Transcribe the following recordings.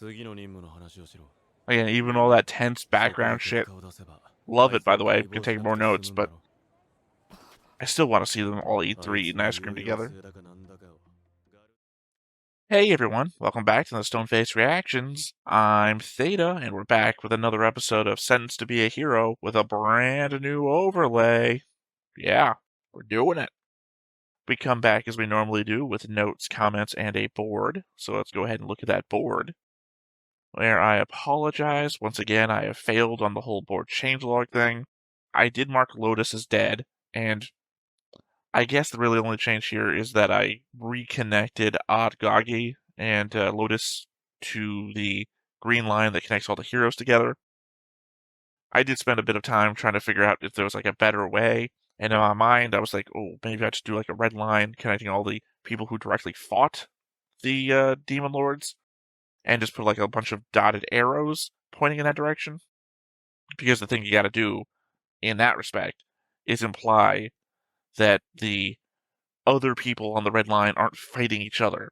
Again, even all that tense background shit. Love it, by the way. Could take more notes, but I still want to see them all eat 3 ice cream together. Hey everyone, welcome back to the Stoneface Reactions. I'm Theta, and we're back with another episode of Sentenced to be a Hero with a brand new overlay. Yeah, we're doing it. We come back as we normally do with notes, comments, and a board. So let's go ahead and look at that board. Where I apologize. Once again, I have failed on the whole board changelog thing. I did mark Lotus as dead, and I guess the really only change here is that I reconnected Gagi and Lotus to the green line that connects all the heroes together. I did spend a bit of time trying to figure out if there was like a better way, and in my mind I was like, oh, maybe I just do like a red line connecting all the people who directly fought the demon lords, and just put like a bunch of dotted arrows pointing in that direction. Because the thing you gotta do in that respect is imply that the other people on the red line aren't fighting each other.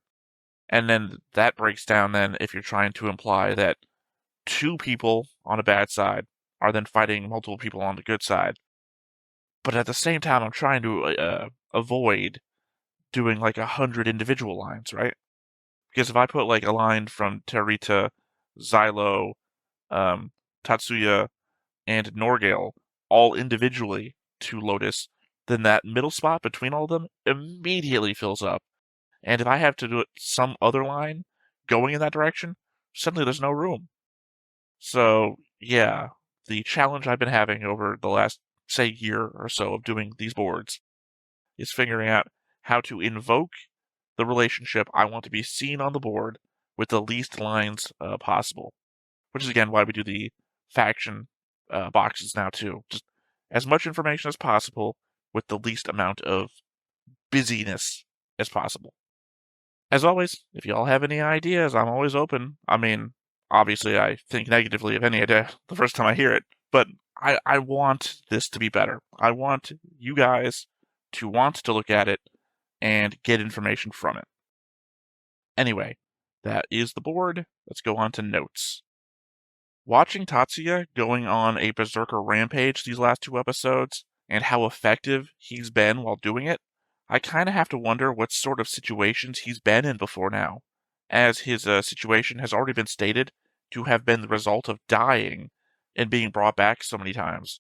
And then that breaks down then if you're trying to imply that 2 people on a bad side are then fighting multiple people on the good side. But at the same time, I'm trying to avoid doing like 100 individual lines, right? Because if I put like a line from Terita, Xylo, Tatsuya, and Norgale all individually to Lotus, then that middle spot between all of them immediately fills up. And if I have to do it some other line going in that direction, suddenly there's no room. So, yeah, the challenge I've been having over the last, say, year or so of doing these boards is figuring out how to invoke the relationship I want to be seen on the board with the least lines possible. Which is, again, why we do the faction boxes now, too. Just as much information as possible with the least amount of busyness as possible. As always, if y'all have any ideas, I'm always open. I mean, obviously, I think negatively of any idea the first time I hear it, but I want this to be better. I want you guys to want to look at it and get information from it. Anyway, that is the board. Let's go on to notes. Watching Tatsuya going on a berserker rampage these last 2 episodes, and how effective he's been while doing it, I kind of have to wonder what sort of situations he's been in before now, as his situation has already been stated to have been the result of dying and being brought back so many times.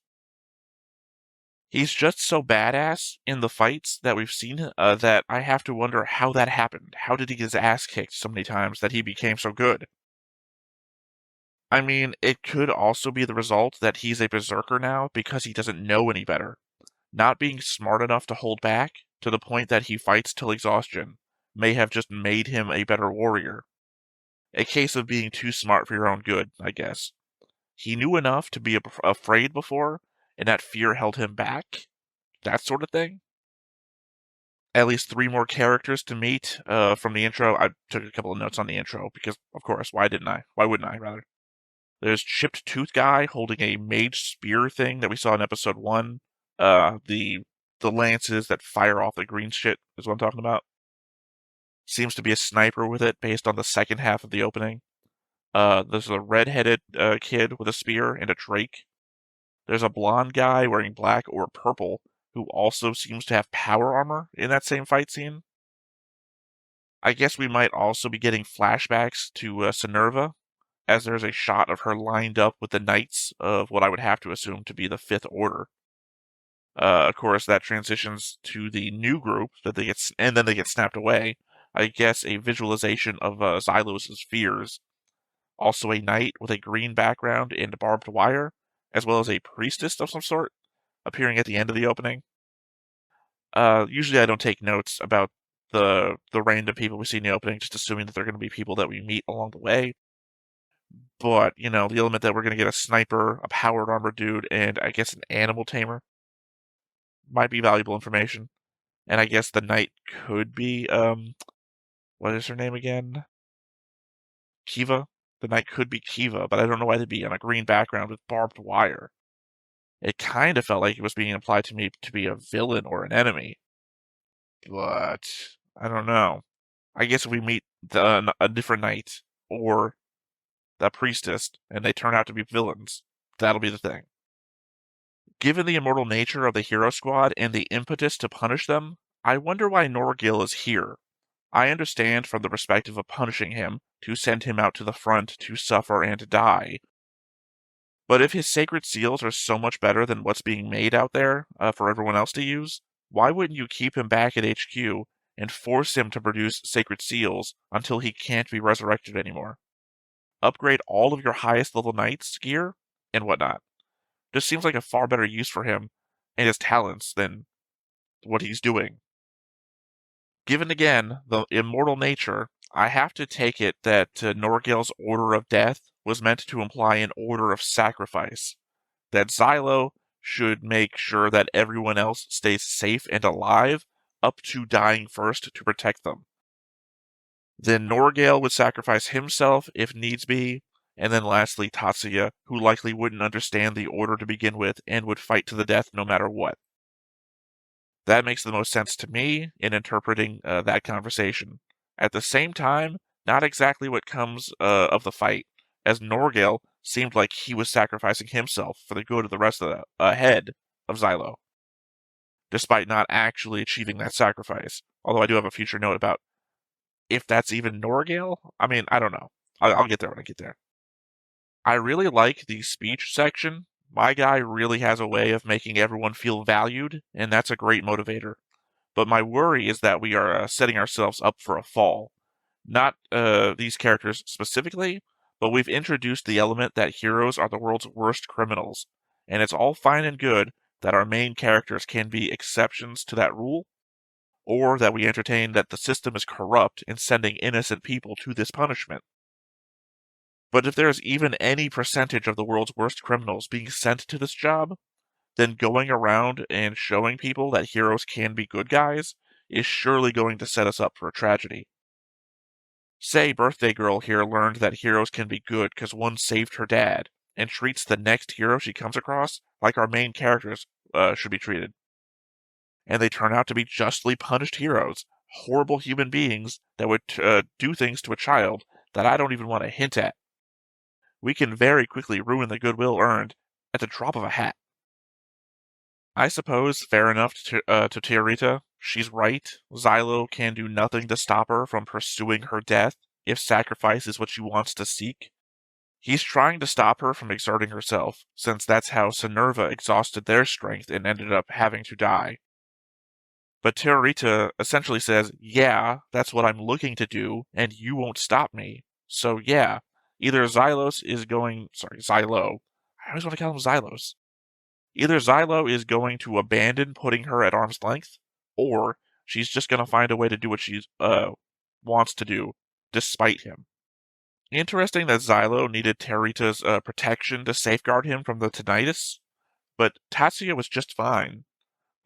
He's just so badass in the fights that we've seen that I have to wonder how that happened. How did he get his ass kicked so many times that he became so good? I mean, it could also be the result that he's a berserker now because he doesn't know any better. Not being smart enough to hold back to the point that he fights till exhaustion may have just made him a better warrior. A case of being too smart for your own good, I guess. He knew enough to be afraid before, and that fear held him back. That sort of thing. At least 3 more characters to meet from the intro. I took a couple of notes on the intro because, of course, why didn't I? Why wouldn't I, rather? There's Chipped Tooth Guy holding a mage spear thing that we saw in episode 1. The lances that fire off the green shit is what I'm talking about. Seems to be a sniper with it based on the second half of the opening. There's a red-headed kid with a spear and a drake. There's a blonde guy wearing black or purple who also seems to have power armor in that same fight scene. I guess we might also be getting flashbacks to Sinerva, as there's a shot of her lined up with the knights of what I would have to assume to be the Fifth Order. Of course, that transitions to the new group and then they get snapped away. I guess a visualization of Xylos' fears. Also a knight with a green background and barbed wire, as well as a priestess of some sort, appearing at the end of the opening. Usually I don't take notes about the random people we see in the opening, just assuming that they're going to be people that we meet along the way. But, the element that we're going to get a sniper, a powered armor dude, and I guess an animal tamer might be valuable information. And I guess the knight could be, what is her name again? Kiva? The knight could be Kiva, but I don't know why they'd be on a green background with barbed wire. It kind of felt like it was being implied to me to be a villain or an enemy. But, I don't know. I guess if we meet a different knight, or the priestess, and they turn out to be villains. That'll be the thing. Given the immortal nature of the hero squad and the impetus to punish them, I wonder why Norgil is here. I understand from the perspective of punishing him, to send him out to the front to suffer and die. But if his sacred seals are so much better than what's being made out there for everyone else to use, why wouldn't you keep him back at HQ and force him to produce sacred seals until he can't be resurrected anymore? Upgrade all of your highest level knights gear and whatnot. Just seems like a far better use for him and his talents than what he's doing. Given again the immortal nature, I have to take it that Norgil's order of death was meant to imply an order of sacrifice. That Xylo should make sure that everyone else stays safe and alive up to dying first to protect them. Then Norgil would sacrifice himself if needs be, and then lastly Tatsuya, who likely wouldn't understand the order to begin with and would fight to the death no matter what. That makes the most sense to me in interpreting that conversation. At the same time, not exactly what comes of the fight, as Norgil seemed like he was sacrificing himself for the good of the rest of the head of Xylo, despite not actually achieving that sacrifice. Although I do have a future note about if that's even Norgil. I mean, I don't know. I'll get there when I get there. I really like the speech section. My guy really has a way of making everyone feel valued, and that's a great motivator. But my worry is that we are setting ourselves up for a fall. Not these characters specifically, but we've introduced the element that heroes are the world's worst criminals, and it's all fine and good that our main characters can be exceptions to that rule, or that we entertain that the system is corrupt in sending innocent people to this punishment. But if there is even any percentage of the world's worst criminals being sent to this job, then going around and showing people that heroes can be good guys is surely going to set us up for a tragedy. Say Birthday Girl here learned that heroes can be good because one saved her dad, and treats the next hero she comes across like our main characters should be treated. And they turn out to be justly punished heroes, horrible human beings that would do things to a child that I don't even want to hint at. We can very quickly ruin the goodwill earned at the drop of a hat. I suppose fair enough to Teorita. She's right. Xylo can do nothing to stop her from pursuing her death if sacrifice is what she wants to seek. He's trying to stop her from exerting herself, since that's how Sinerva exhausted their strength and ended up having to die. But Teorita essentially says, yeah, that's what I'm looking to do, and you won't stop me. So yeah, either Xylo, I always want to call him Xylos. Either Xylo is going to abandon putting her at arm's length, or she's just going to find a way to do what she wants to do, despite him. Interesting that Xylo needed Teorita's protection to safeguard him from the tinnitus, but Tatsuya was just fine.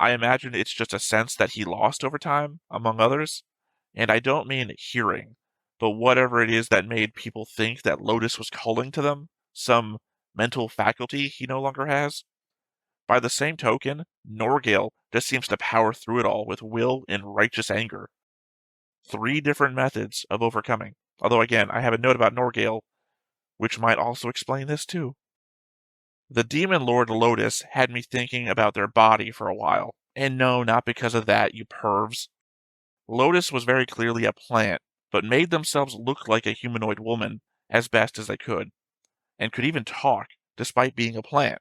I imagine it's just a sense that he lost over time, among others, and I don't mean hearing, but whatever it is that made people think that Lotus was calling to them, some mental faculty he no longer has. By the same token, Norgil just seems to power through it all with will and righteous anger. 3 different methods of overcoming. Although again, I have a note about Norgil, which might also explain this too. The Demon Lord Lotus had me thinking about their body for a while. And no, not because of that, you pervs. Lotus was very clearly a plant, but made themselves look like a humanoid woman as best as they could, and could even talk, despite being a plant.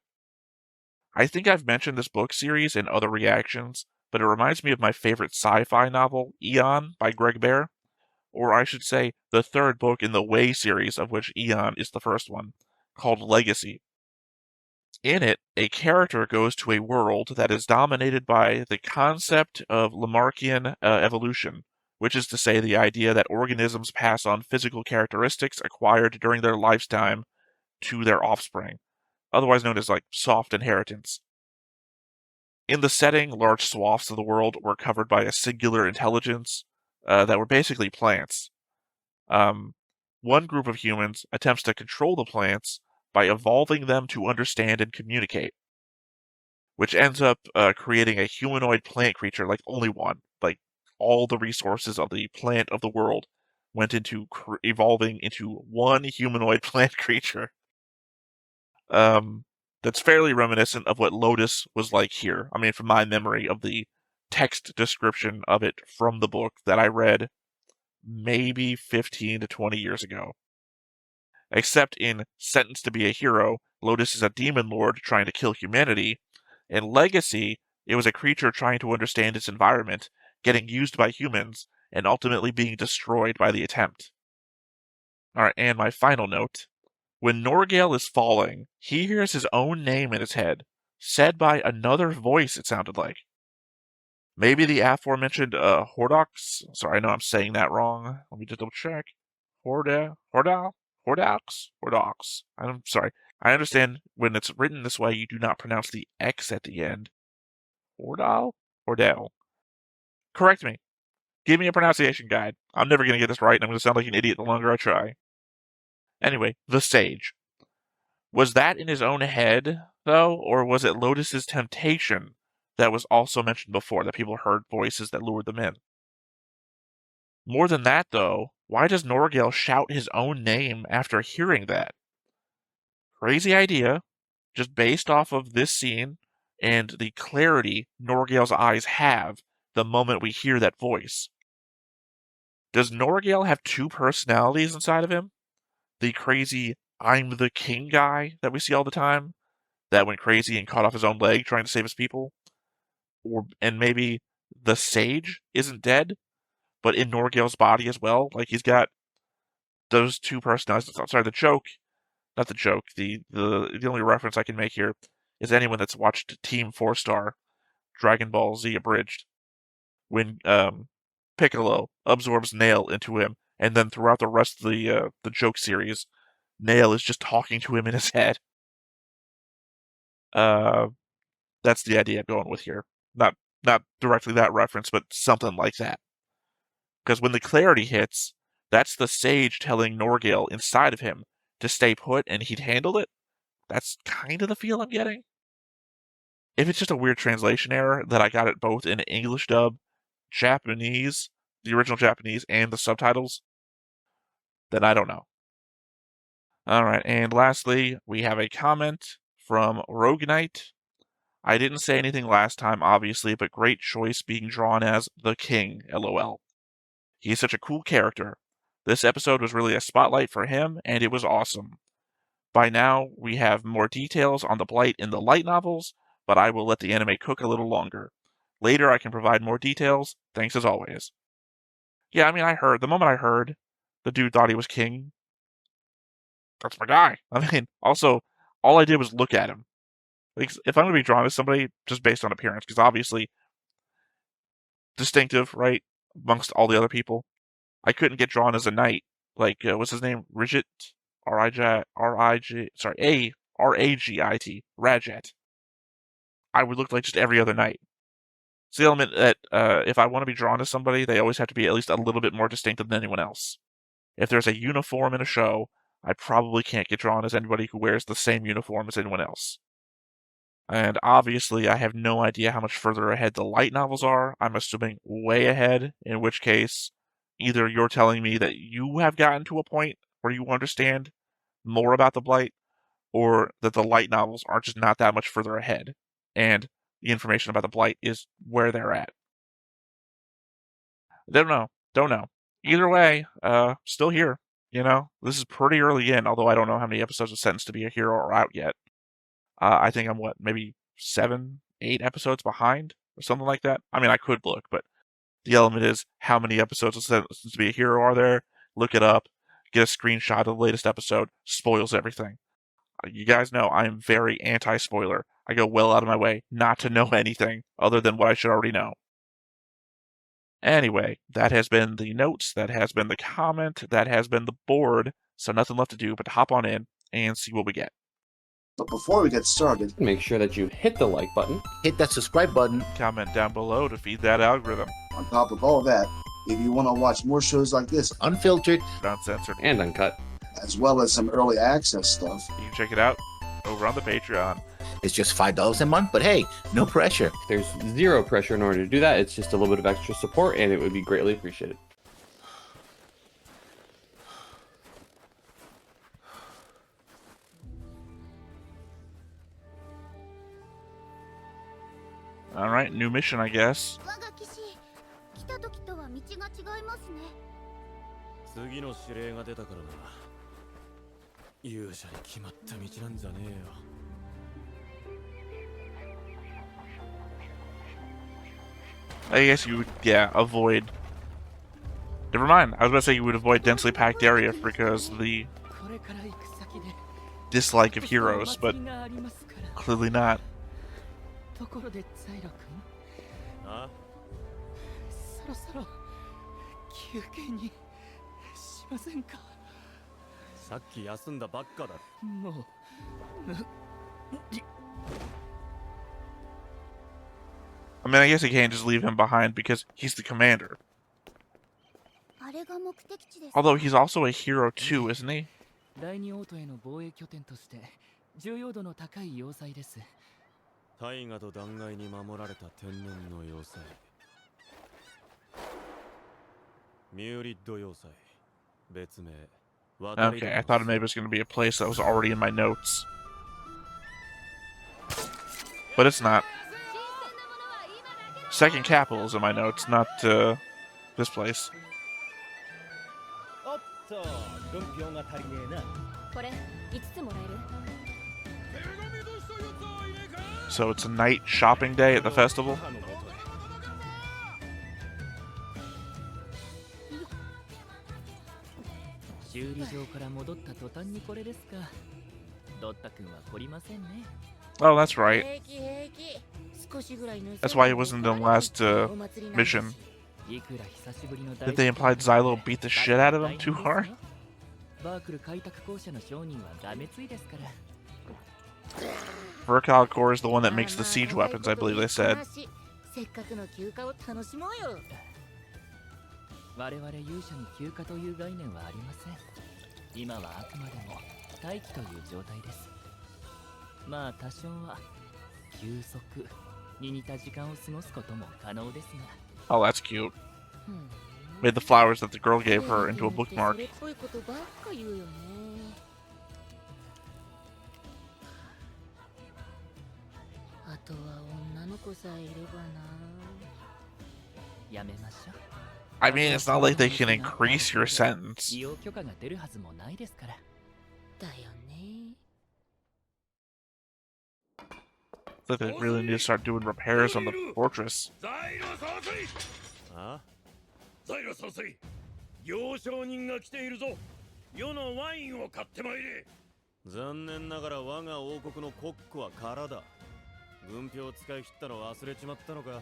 I think I've mentioned this book series in other reactions, but it reminds me of my favorite sci-fi novel, Eon, by Greg Bear. Or I should say, the 3rd book in the Way series, of which Eon is the first one, called Legacy. In it, a character goes to a world that is dominated by the concept of Lamarckian evolution, which is to say the idea that organisms pass on physical characteristics acquired during their lifetime to their offspring, otherwise known as soft inheritance. In the setting, large swaths of the world were covered by a singular intelligence that were basically plants. One group of humans attempts to control the plants by evolving them to understand and communicate, which ends up creating a humanoid plant creature like only one, like all the resources of the plant of the world went into evolving into one humanoid plant creature. That's fairly reminiscent of what Lotus was like here. I mean, from my memory of the text description of it from the book that I read maybe 15 to 20 years ago. Except in Sentenced to be a Hero, Lotus is a demon lord trying to kill humanity. In Legacy, it was a creature trying to understand its environment, getting used by humans, and ultimately being destroyed by the attempt. Alright, and my final note. When Norgale is falling, he hears his own name in his head, said by another voice, it sounded like. Maybe the aforementioned Hordox? Sorry, I know I'm saying that wrong. Let me just double check. Hordox? I'm sorry. I understand when it's written this way, you do not pronounce the X at the end. Hordal? Hordel. Correct me. Give me a pronunciation guide. I'm never going to get this right, and I'm going to sound like an idiot the longer I try. Anyway, the Sage. Was that in his own head, though, or was it Lotus's temptation that was also mentioned before, that people heard voices that lured them in? More than that, though, why does Norgale shout his own name after hearing that? Crazy idea, just based off of this scene and the clarity Norgale's eyes have the moment we hear that voice. Does Norgale have two personalities inside of him? The crazy I'm the king guy that we see all the time, that went crazy and cut off his own leg trying to save his people? And maybe the Sage isn't dead, but in Norgale's body as well? Like, he's got those two personalities. I'm sorry, not the joke, the only reference I can make here is anyone that's watched Team 4-Star, Dragon Ball Z Abridged, when Piccolo absorbs Nail into him, and then throughout the rest of the joke series, Nail is just talking to him in his head. That's the idea I'm going with here. Not directly that reference, but something like that. Because when the clarity hits, that's the Sage telling Norgale inside of him to stay put and he'd handle it. That's kind of the feel I'm getting. If it's just a weird translation error that I got it both in English dub, Japanese, the original Japanese, and the subtitles, then I don't know. Alright, and lastly, we have a comment from Rogue Knight. I didn't say anything last time, obviously, but great choice being drawn as the King, LOL. He's such a cool character. This episode was really a spotlight for him, and it was awesome. By now, we have more details on the Blight in the light novels, but I will let the anime cook a little longer. Later, I can provide more details. Thanks as always. Yeah, I mean, the moment I heard the dude thought he was king, that's my guy. I mean, also, all I did was look at him. Like, if I'm going to be drawn as somebody, just based on appearance, because obviously, distinctive, right, amongst all the other people, I couldn't get drawn as a knight. Like, what's his name? Rigit? R-A-G-I-T. Rajat. I would look like just every other knight. It's the element that, if I want to be drawn as somebody, they always have to be at least a little bit more distinctive than anyone else. If there's a uniform in a show, I probably can't get drawn as anybody who wears the same uniform as anyone else. And obviously, I have no idea how much further ahead the light novels are. I'm assuming way ahead, in which case, either you're telling me that you have gotten to a point where you understand more about the Blight, or that the light novels are just not that much further ahead, and the information about the Blight is where they're at. Don't know. Either way, still here. You know, this is pretty early in, although I don't know how many episodes of Sentenced to be a Hero are out yet. I think I'm maybe 7, 8 episodes behind, or something like that. I mean, I could look, but the element is how many episodes of Sentenced to be a Hero are there? Look it up, get a screenshot of the latest episode, spoils everything. You guys know I am very anti-spoiler. I go well out of my way not to know anything other than what I should already know. Anyway, that has been the notes, that has been the comment, that has been the board, so nothing left to do but to hop on in and see what we get. But before we get started, make sure that you hit the like button, hit that subscribe button, comment down below to feed that algorithm. On top of all that, if you want to watch more shows like this, unfiltered, uncensored, and uncut, as well as some early access stuff, you can check it out over on the Patreon. It's just $5 a month, but hey, no pressure. There's zero pressure in order to do that. It's just a little bit of extra support, and it would be greatly appreciated. Alright, new mission, I guess. 我が騎士、来た時とは道が違いますね。次の指令が出たからな。勇者に決まった道なんじゃねえよ。I guess you would, yeah, avoid. Never mind. I was about to say you would avoid densely packed area because of the これから行く先で dislike of heroes, but お祭りがありますから。 clearly not. ところでザイロ君、あ？そろそろ休憩にしませんか？さっき休んだばっかだ。もう無理。 I mean, I guess you can't just leave him behind because he's the commander. あれが目的地です。 Although he's also a hero too, isn't he? 第二王都への防衛拠点として重要度の高い要塞です。 大河と断崖に守られた天然の要塞。ミューリッド要塞。別名。 Okay, I thought maybe it was going to be a place that was already in my notes. But it's not. Second capital is in my notes, not this place. おっと、軍票が足りねえな。これ5つもらえる？ So it's a night shopping day at the festival? 修理場から戻った途端にこれですか。ドッタ君は懲りませんね。 Oh, that's right. 平気平気。少しぐらい盗んで That's why he wasn't in the last お祭りなんです mission. いくら久しぶりの Did they imply Xylo beat the shit out of him too hard? バークル開拓公社の商人はがめついですから。 Verkal Core is the one that makes the siege weapons, I believe they said. せっかくの休暇を楽しもうよ。我々勇者に休暇という概念はありません。今はあくまでも待機という状態です。まあ多少は休息に似た時間を過ごすことも可能ですが。 Oh, that's cute. Made the flowers that the girl gave her into a bookmark. それっぽいことばっか言うよね。あとは女の子さえいればな。やめましょう。 I mean, it's not like they can increase your sentence. 利用許可が出るはずもないですから。だよね。 I think they really need to start doing repairs on the fortress. あ？ザイロ総帥、行商人が来ているぞ。世のワインを買ってまいれ。残念ながら我が王国の国庫は空だ。軍票を使い切ったの忘れちまったのか。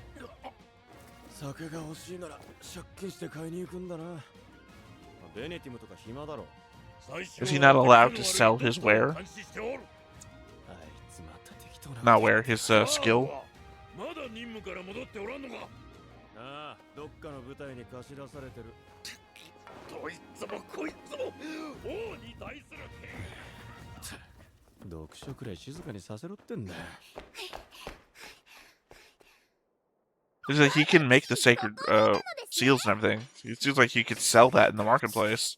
酒が欲しいなら借金して買いに行くんだな。ベネティムとか暇だろ。 Is he not allowed to sell his ware? あいつまた適当な。 Not where his skill? まだ任務から戻っておらんのか。ああ、どっかの部隊に貸し出されてる。どいつもこいつも王に対する。読書くらい静かにさせろってんだ。 It's like he can make the sacred seals and everything. It seems like he could sell that in the marketplace.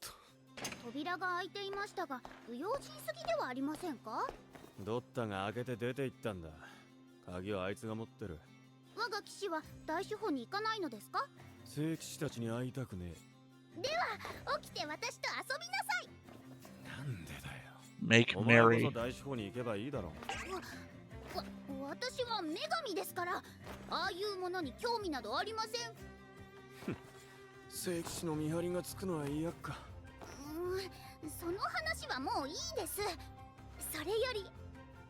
扉が開いていましたが、不用心すぎではありませんか？ドッタが開けて出て行ったんだ。鍵はあいつが持ってる。我が騎士は大司法に行かないのですか？聖騎士たちに会いたくねえ。では起きて私と遊びなさい。なんでだよ。 Make お前こ merry. そ大司法に行けばいいだろ。私は女神ですから、ああいうものに興味などありません。聖騎士の見張りがつくのは嫌か。その話はもういいです。それより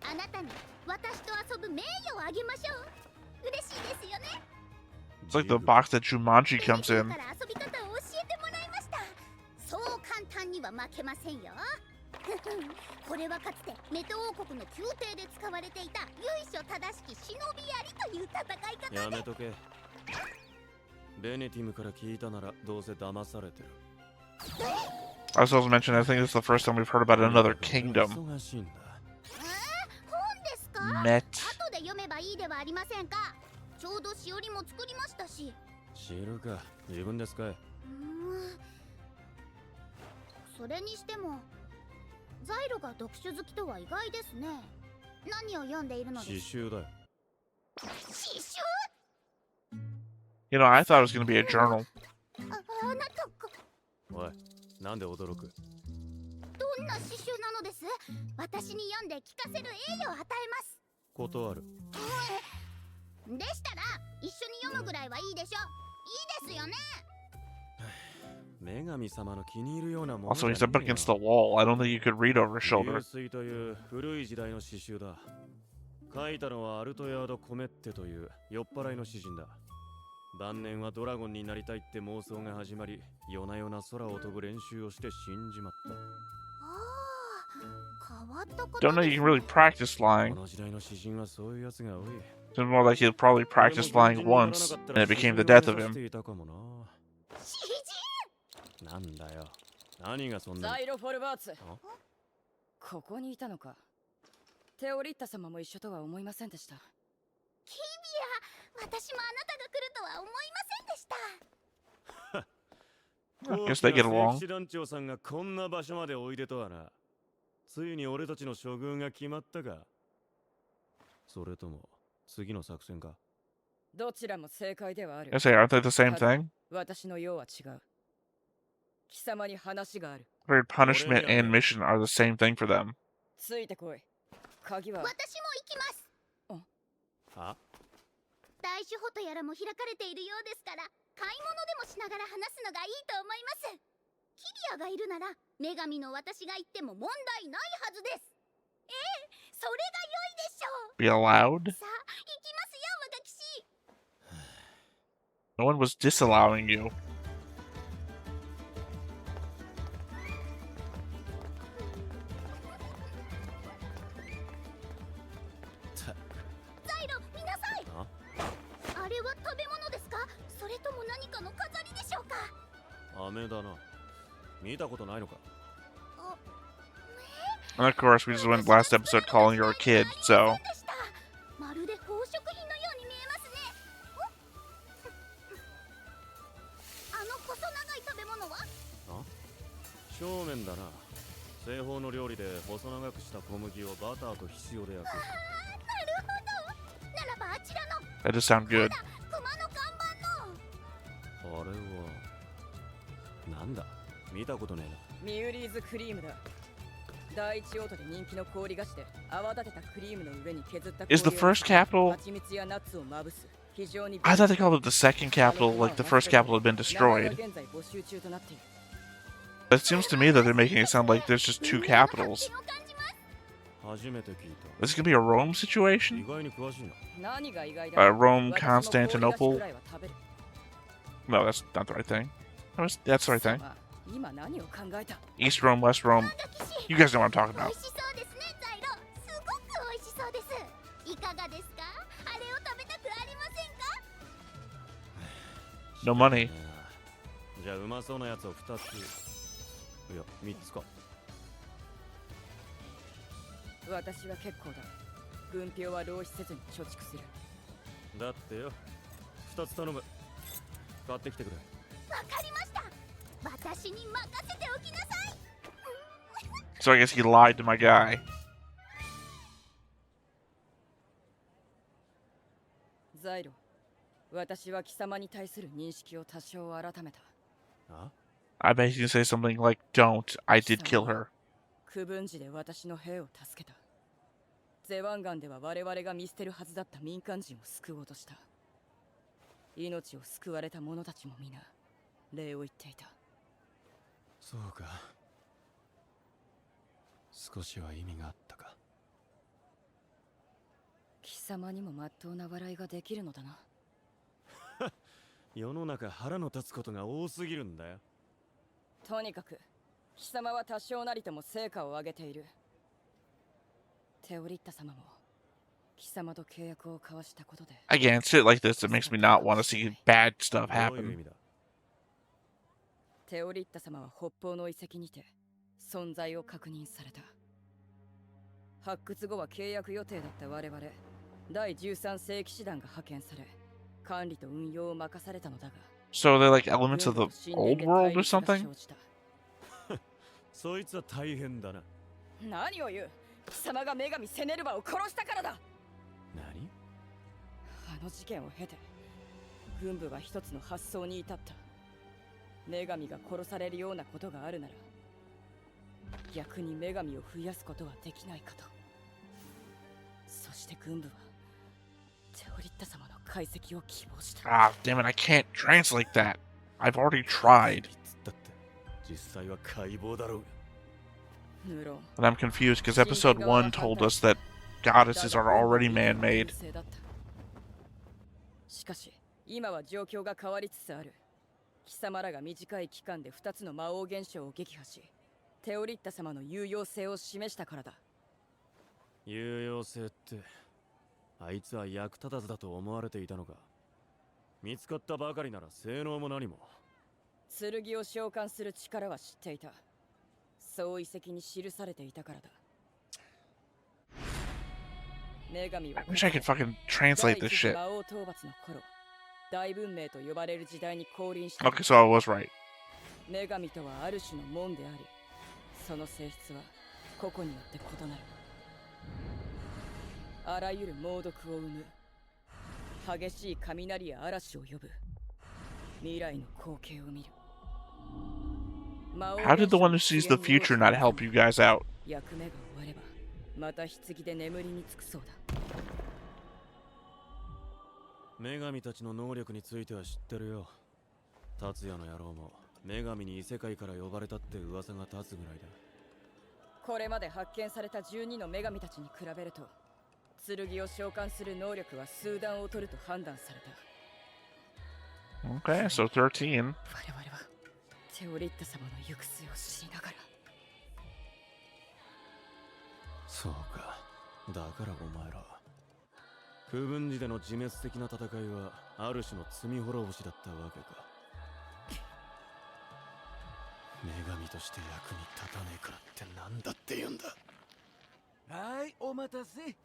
あなたに私と遊ぶ名誉をあげましょう。嬉しいですよね。 It's like the box that Jumanji comes in. から遊び方を教えてもらいました。そう簡単には負けませんよ。これはかつてメト王国の宮廷で使われていた由緒正しき忍び槍という戦い方で。やめとけ。ベネティムから聞いたならどうせ騙されてる。 I was also mentioning, I think this is the first time we've heard about another kingdom. 忙しいんだ。本ですか？ Met. 後で読めばいいではありませんか。ちょうどしおりも作りましたし。知るか、自分で使え。それにしてもザイロが読書好きとは意外ですね。何を読んでいるのです？詩集だよ。刺繍 You know, I thought it was going to be a journal. あなたがおい、なんで驚く？どんな刺繍なのです？私に読んで聞かせる栄誉を与えます。断る。でしたら一緒に読むぐらいはいいでしょ。いいですよね。女神様の気に入るようなもの Also, he's up against the wall. I don't think you could read over his 流 shoulder. 水という古い時代の刺繍だ。書いたのはアルトヤード・コメッテという酔っ払いの詩人だ。晩年はドラゴンになりたいって妄想が始まり、夜な夜な空を飛ぶ練習をして死んじまった。変わったこと Don't know you can really practice こ flying. の時代の詩人はそういうやつが多い。 It's more like he'd probably practiced flying once, and it became the death of him. 詩人なんだよ。何がそんな。ザイロ・フォルバーツ。ここにいたのか。テオリッタ様も一緒とは思いませんでした。キビア、私もあなたが来るとは思いませんでした。 I guess they get 聖 along. 騎士団長さんがこんな場所までおいでとはな。ついに俺たちの処遇が決まったか。それとも次の作戦か。どちらも正解ではある。 I say, aren't they the same thing? 私の世は違う。貴様に話がある。 Weird punishment and mission are the same thing for them. ついてこい。鍵は。私も行きます。は？大守保とやらも開かれているようですから、買い物でもしながら話すのがいいと思います。キビアがいるなら、女神の私が行っても問題ないはずです。ええ、それが良いでしょう。 Be allowed? さあ、行きますよ、我が騎士。 No one was disallowing you. ザイロ、見なさい。あれは食べ物ですか？それとも何かの飾りでしょうか？飴だな。見たことないのか。 And of course, we just went last episode calling her a kid, so. まるで宝飾品のように見えますね。あの細長い食べ物は？正面だな。西方の料理で細長くした小麦をバターとひしおで焼く。なるほど。ならばあちらの That does sound good. 熊の看板の。あれはなんだ？見たことねえな。ミューリーズクリームだ。第一オートで人気の氷菓子で泡立てたクリームの上に削った氷を Is the first capital? 蜂蜜やナッツをまぶす。非常に I thought they called it the second capital, like the first capital had been 名前は destroyed. 現在募集中となっている。 It seems to me that they're making it sound like there's just two capitals. 初めて聞いた。 This could be a Rome 意 situation? 外に詳しいな。何が意外だ。 Rome, 私も氷菓子 Constantinople? くらいは食べる。 No, that's not the right thing. That's the right thing. 今何を考えた？ East Rome, West Rome. You guys know what I'm talking 美 about. 味しそうですね、ザイロ。すごく美味しそうです。いかがですか？あれを食べたくありませんか？ No money. じゃあうまそうなやつを2つ。いや、3つか。私は結構だ。軍費は浪費せずに貯蓄する。だってよ。2つ頼む。買ってきてくれ。わかりました。私に任せておきなさい。 So I guess he lied to my guy. ザイロ、私は貴様に対する認識を多少改めた。I bet he's gonna say something like, "Don't. I did kill her." 区分時で私の兵を助けた。ゼワンガンでは我々が見捨てるはずだった民間人を救おうとした。命を救われた者たちも皆礼を言っていた。そうか。少しは意味があったか。貴様にもまっとうな笑いができるのだな。世の中腹の立つことが多すぎるんだよ。とにかく貴様は多少なりとも成果を上げている。テオリッタ様も貴様と契約を交わしたことで。 Again, shit like this that makes me not want to see bad stuff どういう意 happen. 味だ？テオリッタ様は北方の遺跡にて存在を確認された。発掘後は契約予定だった我々第13世騎士団が派遣され、管理と運用を任されたのだが。 So they're like elements of the old world or something? そいつは大変だな。何を言う？貴様が女神セネルバを殺したからだ。何？の事件を経て軍部は一つの発想に至った。女神が殺されるようなことがあるなら逆に女神を増やすことはできないかと。そして軍部はテオリッタ様の解析を希望した。 Ah, damn it, I can't translate that. I've already tried. だって実際は解剖だろう。 But I'm confused because episode 1 told us that goddesses are already man-made. しかし今は状況が変わりつつある。貴様らが短い期間で2つの魔王現象を撃破し、テオリッタ様の有用性を示したからだ。有用性って、あいつは役立たずだと思われていたのか。見つかったばかりなら性能も何も。剣を召喚する力は知っていた。そう遺跡に記されていたからだ。女神は I wish I could fucking translate this shit. 魔王討伐の頃、大文明と呼ばれる時代に降臨した。 Okay, so I was right. 女神とはある種の門であり、その性質は個々によって異なる。あらゆる猛毒を生む。激しい雷や嵐を呼ぶ。未来の光景を見る。 How did the one who sees the future not help you guys out? 役目が終わればまた棺で眠りにつくそうだ。女神たちの能力については知ってるよ。達也の野郎も女神に異世界から呼ばれたって噂が立つぐらいだ。これまで発見された12の女神たちに比べると、剣を召喚する能力は数段劣ると判断された。 Okay, so 13. 我々はテオリッタ様の行く末を知りながら。そうか。だからお前ら。空軍時での自滅的な戦いはある種の罪滅ぼしだったわけか。女神として役に立たねえからってなんだって言うんだ。はい、お待たせ。ありがと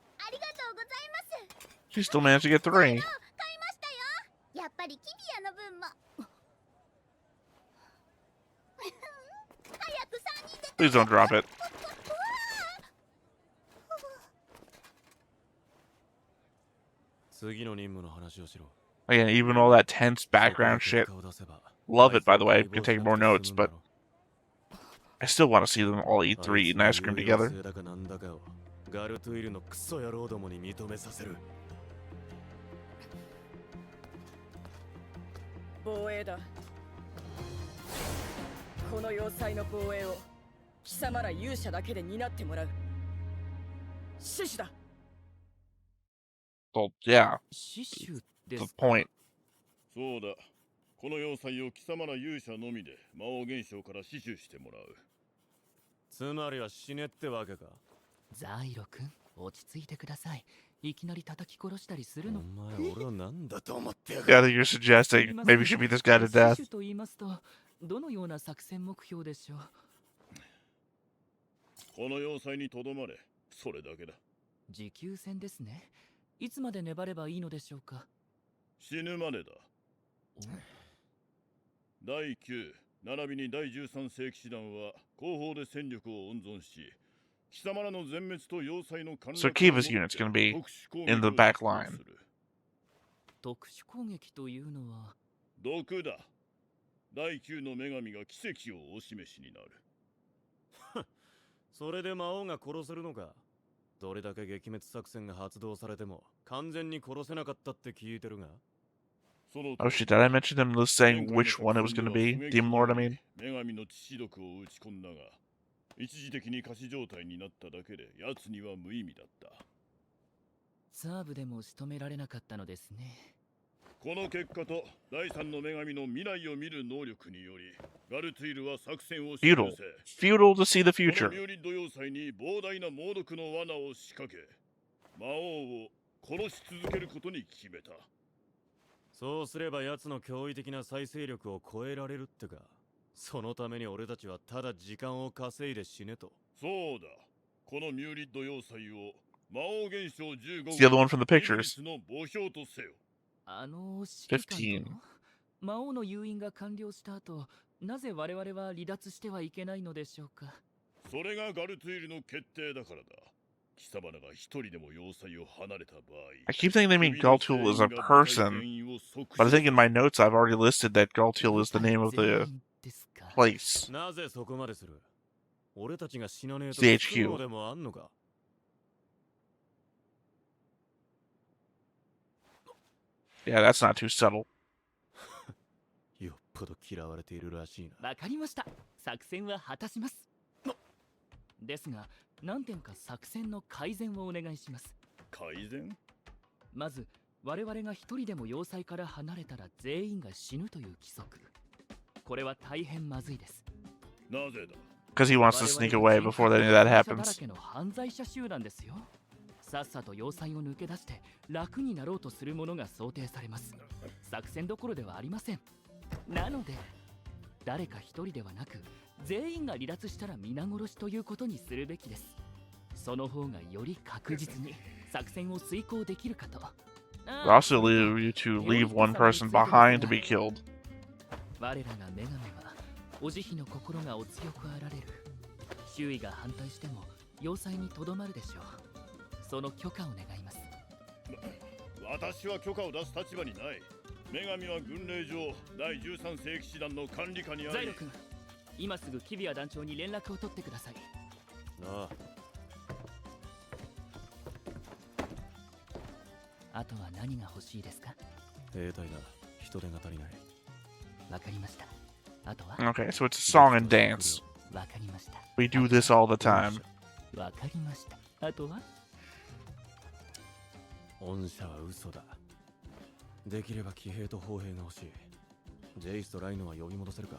うございます。 She still managed to get 3. 買いましたよ。やっぱりキビアの分も。早く3人で。 Please don't drop it. 次の任務の話をしろ。 Again, even all that tense background shit. Love it, by the way. You can take more notes, but I still want to see them all eat 3 eating ice cream together. ガルトゥイルのクソ野郎どもに認めさせる。防衛だ。この要塞の防衛を貴様ら勇者だけで担ってもらう。獅子だ。 Well, yeah, 死守で the すか。 point. そうだ。この要塞を貴様ら勇者のみで魔王現象から死守してもらう。つまりは死ねってわけか。ザイロ君、落ち着いてください。いきなり叩き殺したりするの。お前俺はなんだと思ってや Yeah, I think you're suggesting maybe you should beat this guy to 死 death. 守と言いますと、どのような作戦目標でしょう。この要塞にとどまれ。それだけだ。持久戦ですね。いつまで粘ればいいのでしょうか。死ぬまでだ。第9並びに第13世紀師団は後方で戦力を温存し、貴様らの全滅と要塞の関 So Kiva's unit's gonna be in the back line. 特殊攻撃というのは毒だ。第9の女神が奇跡をお示しになる。それで魔王が殺せるのか。どれだけ撃滅作戦が発動されても完全に殺せなかったって聞いてるが。 Oh shit, did I mention them saying which one it was going to be? Demon Lord, I mean? 女神の致死毒を打ち込んだが、一時的に仮死状態になっただけで奴には無意味だった。サーブでも仕留められなかったのですね。この結果と第3の女神の未来を見る能力により、ガルトゥイルは作戦を Futile. Futile to see the この future. ミューリッド要塞に膨大な猛毒の罠を仕掛け、魔王を殺し続けることに決めた。そうすれば奴の驚異的な再生力を超えられるってか。そのために俺たちはただ時間を稼いで死ねと。そうだ。このミューリッド要塞を魔王現象15 It's the other one from the pictures. イギリスの墓標とせよ。指揮官殿、魔王の誘引が完了した後、なぜ我々は離脱してはいけないのでしょうか。それがガルトゥイルの決定だからだ。貴様らが一人でも要塞を離れた場合 I keep thinking they mean Galtul is a person, but I think in my notes I've already listed that Galtul is the name of the place. なぜそこまでする？俺たちが死なねえと The 作るの HQ. でもあんのか？ Yeah, that's not too subtle. よっぽど嫌われているらしいな。わかりました。作戦は果たします。ですが、何点か作戦の改善をお願いします。改善？まず、我々が一人でも要塞から離れたら全員が死ぬという規則。これは大変まずいです。なぜだ？ Because he wants to sneak away before any of that だら happens. けの犯罪者集団ですよ。さっさと要塞を抜け出して楽になろうとするものが想定されます。作戦どころではありません。なので、誰か一人ではなく、全員が離脱したら皆殺しということにするべきです。その方がより確実に作戦を遂行できるかと。It also leave you to leave one person behind to be killed. 我らが女神は、お慈悲の心がお強くあられる。周囲が反対しても要塞にとどまるでしょう。その許可を願います。私は許可を出す立場にない。女神は軍令上第13聖騎士団の管理下にあり。ザイロ君、今すぐキビア団長に連絡を取ってください。ああ。あとは何が欲しいですか？兵隊だ。人手が足りない。わかりました。あとは？ Okay, so it's a song and dance. わかりました。 We do this all the time. わかりました。あとは？御社は嘘だ。できれば騎兵と砲兵が欲しい。ジェイスとライノは呼び戻せるか？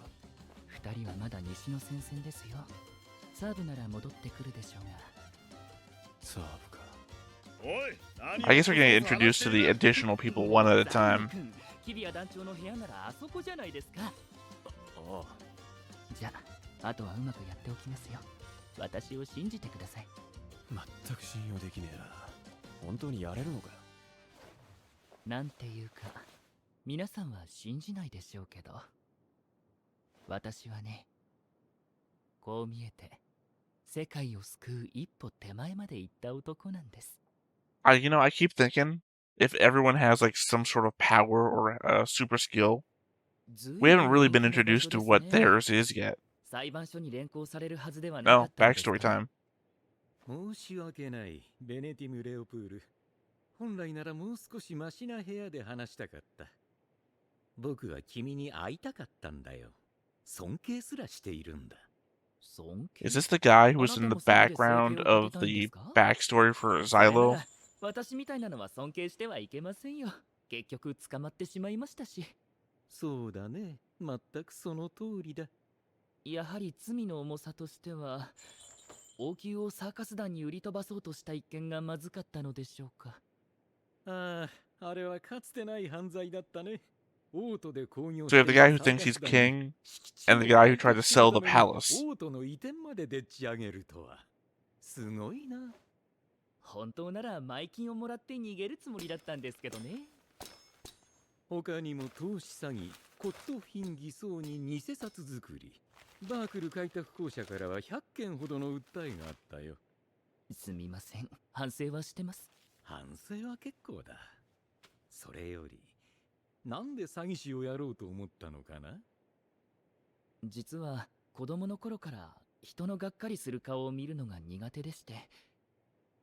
二人はまだ西の戦線ですよ。サーブなら戻ってくるでしょうが。サーブか。おい、 I guess we're getting introduced to the additional people one at a time. キビア団長の部屋ならあそこじゃないですか。ああ。じゃあ、あとはうまくやっておきますよ。私を信じてください。全く信用できねえな。本当にやれるのか？なんていうか、皆さんは信じないでしょうけど、私はね、こう見えて、世界を救う一歩手前まで行った男なんです。I keep thinking if everyone has like some sort of power or super skill, we haven't really been introduced to what theirs is yet. 裁判所に連行されるはずではなか No, ったんですか？ backstory time. 申し訳ない、ベネティム・レオプール。本来ならもう少しマシな部屋で話したかった。僕は君に会いたかったんだよ。尊敬すらしているんだ。尊敬？ Is this the guy who was in the background of the backstory for Xylo? 私みたいなのは尊敬してはいけませんよ。結局捕まってしまいましたし。そうだね、全くその通りだ。やはり罪の重さとしては、王宮をサーカス団に売り飛ばそうとした一件がまずかったのでしょうか。ああ、あれはかつてない犯罪だったね。オートで興行 So you have the guy who thinks he's king, and the guy who tried to sell the palace. オートの移転まででっち上げるとは。すごいな。本当なら前金をもらって逃げるつもりだったんですけどね。他にも投資詐欺、骨董品偽装に偽札作り、バークル開拓公社からは100件ほどの訴えがあったよ。すみません、反省はしてます。反省は結構だ。それより、なんで詐欺師をやろうと思ったのかな？実は子供の頃から人のがっかりする顔を見るのが苦手でして、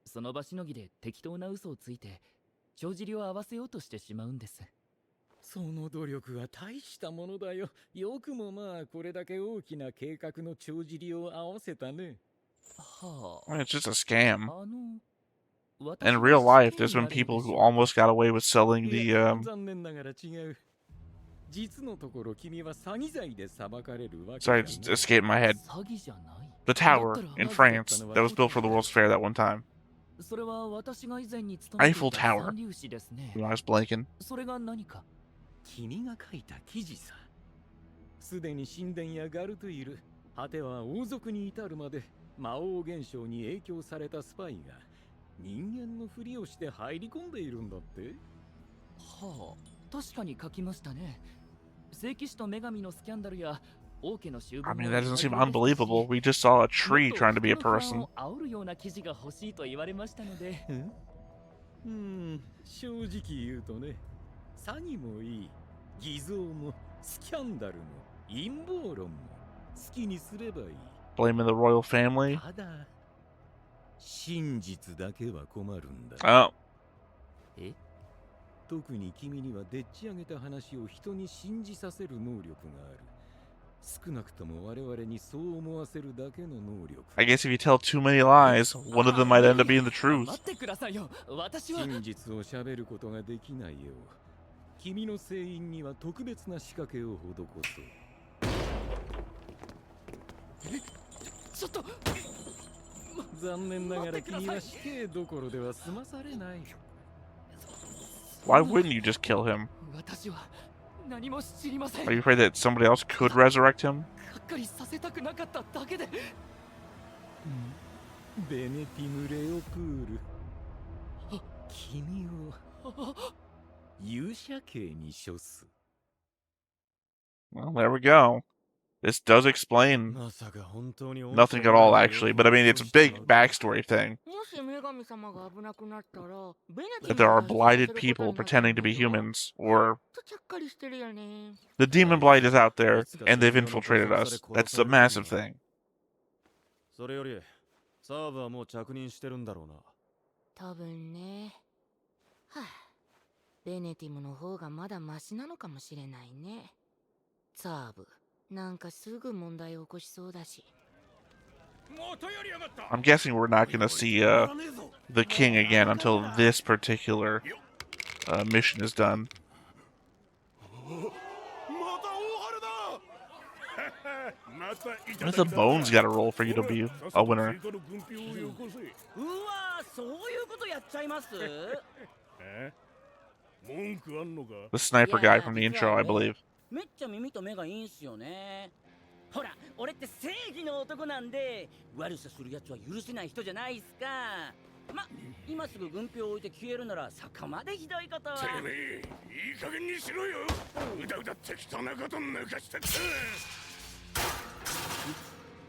その場しのぎで適当な嘘をついて帳尻を合わせようとしてしまうんです。その努力は大したものだよ。よくもまあこれだけ大きな計画の帳尻を合わせたね。はあ。 It's just a scam. 私 In real life, there's been people who almost got away with selling いや the 残念ながら違う。実のところ君は詐欺罪で裁かれるわけだ sorry, ね。 it escaped my head. 詐欺じゃない。 The tower in France that was built for the World's Fair that one time. それは私が以前に勤めてい Eiffel た Tower. 三粒子ですね。 I was blanking. それが何か？君が書いた記事さ。すでに神殿やガルトイル、果ては王族に至るまで魔王現象に影響されたスパイが人間のふりをして入り込んでいるんだって。はあ、確かに書きましたね。聖騎士と女神のスキャンダルや I mean, that doesn't seem unbelievable. We just saw a tree trying to be a person. 正直言うとね、詐欺もいい、偽造も、スキャンダルも、陰謀論も好きにすればいい。 Blaming the royal family. ただ、真実だけは困るんだ。 Oh. え？特に君にはでっち上げた話を人に信じさせる能力がある。少なくとも我々にそう思わせるだけの能力。 I guess if you tell too many lies, one of them might end up being the truth. 真実を喋ることができないよう、君の船員には特別な仕掛けを施そう。ちょっと残念ながら君は死刑どころでは済まされない。 Why wouldn't you just kill him? Are you afraid that somebody else could resurrect him? ベネティム・レオプール、君を勇者刑に処す。 Well, there we go. This does explain nothing at all, actually. But I mean, it's a big backstory thing. That there are blighted people pretending to be humans, or the demon blight is out there, and they've infiltrated us. That's a massive thing. それよりサーブはもう着任してるんだろうな。多分ね。はあ、ベネティムの方がまだマシなのかもしれないね。サーブ、なんかすぐ問題を起こしそうだし。 I'm guessing we're not going to see the king again until this particular mission is done. What if the bones got to roll for you to be a winner? The sniper guy from the intro, I believe. めっちゃ耳と目がいいんすよね。ほら、俺って正義の男なんで、悪さする奴は許せない人じゃないっすか。ま、今すぐ軍票を置いて消えるならそこまでひどいことは。てめえ、いい加減にしろよ。うだうだ適当なこと抜かしてって。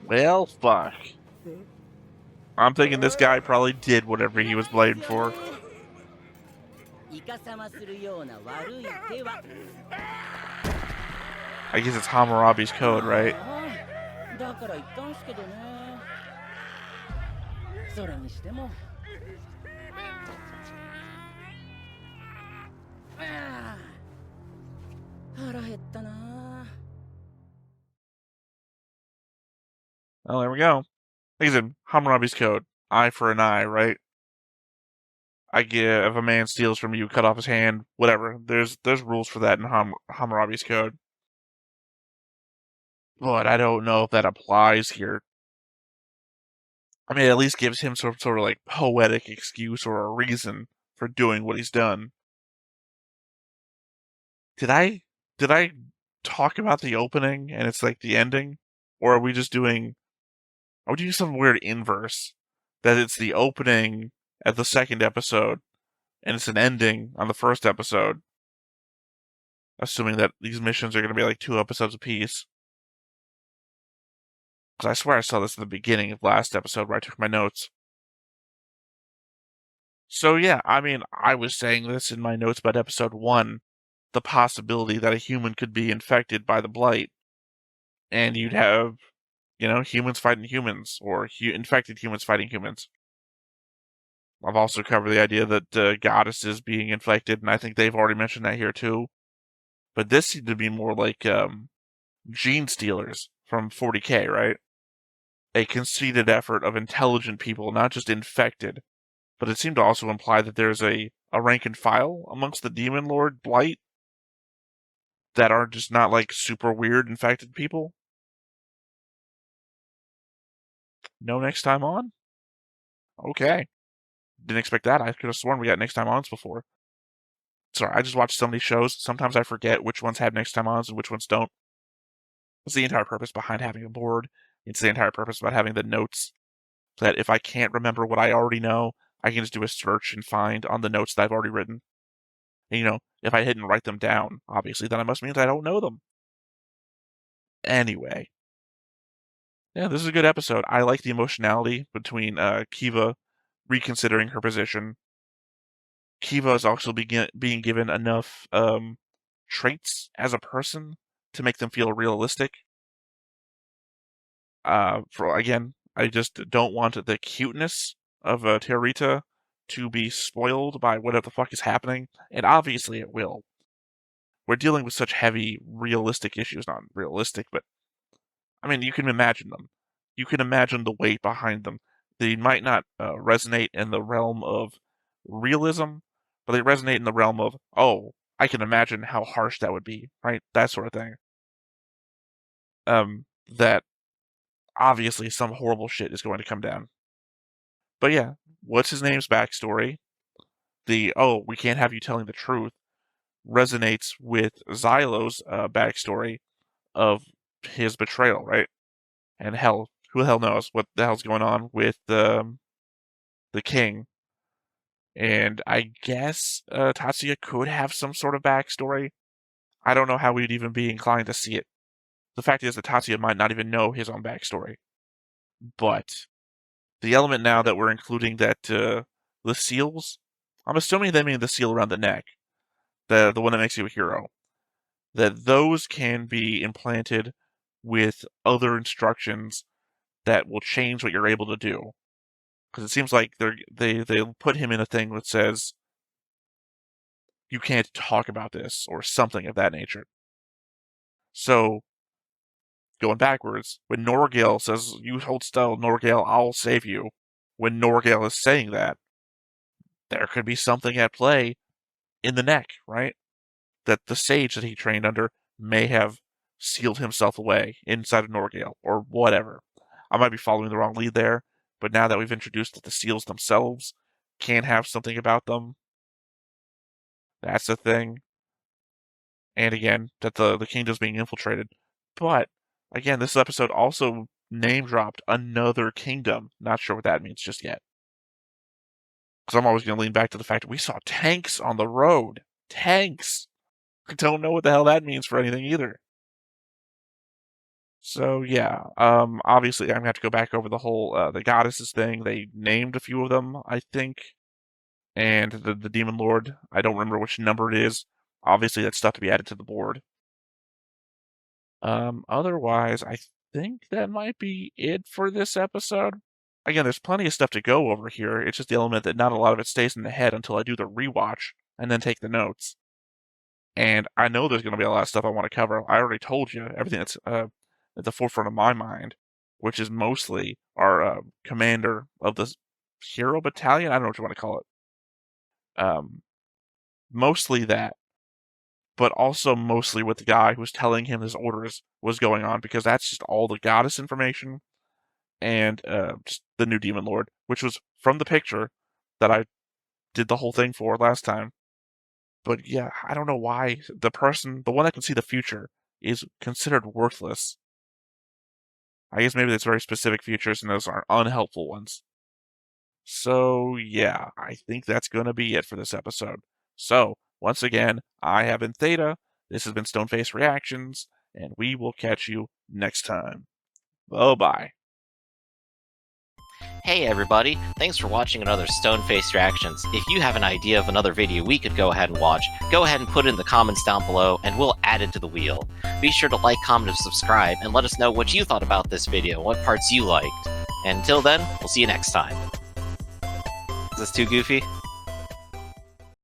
Well, fuck. I'm thinking this guy probably did whatever he was blamed for. イカサマするような悪い手は。 I guess it's Hammurabi's code, right? だから言ったんすけどね。それにしても。腹減ったな。 Well, there we go. Like I said, Hammurabi's code. Eye for an eye, right? I give if a man steals from you, cut off his hand, whatever. There's rules for that in Hammurabi's code. But I don't know if that applies here. I mean, it at least gives him some sort of like poetic excuse or a reason for doing what he's done. Did I talk about the opening and it's like the ending? Or are we doing some weird inverse? That it's the opening at the second episode and it's an ending on the first episode. Assuming that these missions are going to be like 2 episodes apiece. Because I swear I saw this at the beginning of last episode where I took my notes. So yeah, I mean, I was saying this in my notes about episode 1. The possibility that a human could be infected by the blight. And you'd have, humans fighting humans. Or infected humans fighting humans. I've also covered the idea that goddesses being infected. And I think they've already mentioned that here too. But this seemed to be more like gene stealers from 40K, right? A conceited effort of intelligent people, not just infected. But it seemed to also imply that there's a rank and file amongst the Demon Lord Blight that are just not like super weird infected people. No next time on? Okay. Didn't expect that. I could have sworn we got next time ons before. Sorry, I just watch so many shows. Sometimes I forget which ones have next time ons and which ones don't. That's the entire purpose behind having a board. It's the entire purpose about having the notes. So that if I can't remember what I already know, I can just do a search and find on the notes that I've already written. And, if I didn't write them down, obviously, then it must mean I don't know them. Anyway. Yeah, this is a good episode. I like the emotionality between Kiva reconsidering her position. Kiva is also being given enough traits as a person to make them feel realistic. Again, I just don't want the cuteness of Terita to be spoiled by whatever the fuck is happening, and obviously it will. We're dealing with such heavy, realistic issues. Not realistic, but I mean, you can imagine them. You can imagine the weight behind them. They might not resonate in the realm of realism, but they resonate in the realm of, oh, I can imagine how harsh that would be, right? That sort of thing. That obviously some horrible shit is going to come down. But yeah, what's his name's backstory? Oh, we can't have you telling the truth resonates with Xylo's backstory of his betrayal, right? And hell, who the hell knows what the hell's going on with the king. And I guess Tatsuya could have some sort of backstory. I don't know how we'd even be inclined to see it. The fact is that Tatsuya might not even know his own backstory. But the element now that we're including that the seals, I'm assuming they mean the seal around the neck, the one that makes you a hero, that those can be implanted with other instructions that will change what you're able to do. Because it seems like they put him in a thing that says you can't talk about this or something of that nature. So going backwards, when Norgale says, "You hold still, Norgale, I'll save you," when Norgale is saying that, there could be something at play in the neck, right? That the sage that he trained under may have sealed himself away inside of Norgale, or whatever. I might be following the wrong lead there, but now that we've introduced that the seals themselves can have something about them, that's the thing. And again, that the kingdom's being infiltrated. But, again, this episode also name-dropped another kingdom. Not sure what that means just yet. Because I'm always going to lean back to the fact that we saw tanks on the road. Tanks! I don't know what the hell that means for anything either. So, yeah. Obviously, I'm going to have to go back over the whole, the goddesses thing. They named a few of them, I think. And the Demon Lord, I don't remember which number it is. Obviously, that's stuff to be added to the board. Otherwise, I think that might be it for this episode. Again, there's plenty of stuff to go over here. It's just the element that not a lot of it stays in the head until I do the rewatch and then take the notes. And I know there's going to be a lot of stuff I want to cover. I already told you everything that's at the forefront of my mind, which is mostly our commander of the hero battalion. I don't know what you want to call it. Mostly that. But also mostly with the guy who was telling him his orders was going on, because that's just all the goddess information and just the new Demon Lord, which was from the picture that I did the whole thing for last time. But yeah, I don't know why the one that can see the future, is considered worthless. I guess maybe that's very specific futures and those aren't unhelpful ones. So yeah, I think that's going to be it for this episode. So, once again, I have been Theta, this has been Stoneface Reactions, and we will catch you next time. Bye-bye. Hey everybody, thanks for watching another Stoneface Reactions. If you have an idea of another video we could go ahead and watch, go ahead and put it in the comments down below and we'll add it to the wheel. Be sure to like, comment, and subscribe, and let us know what you thought about this video, what parts you liked. And until then, we'll see you next time. Is this too goofy?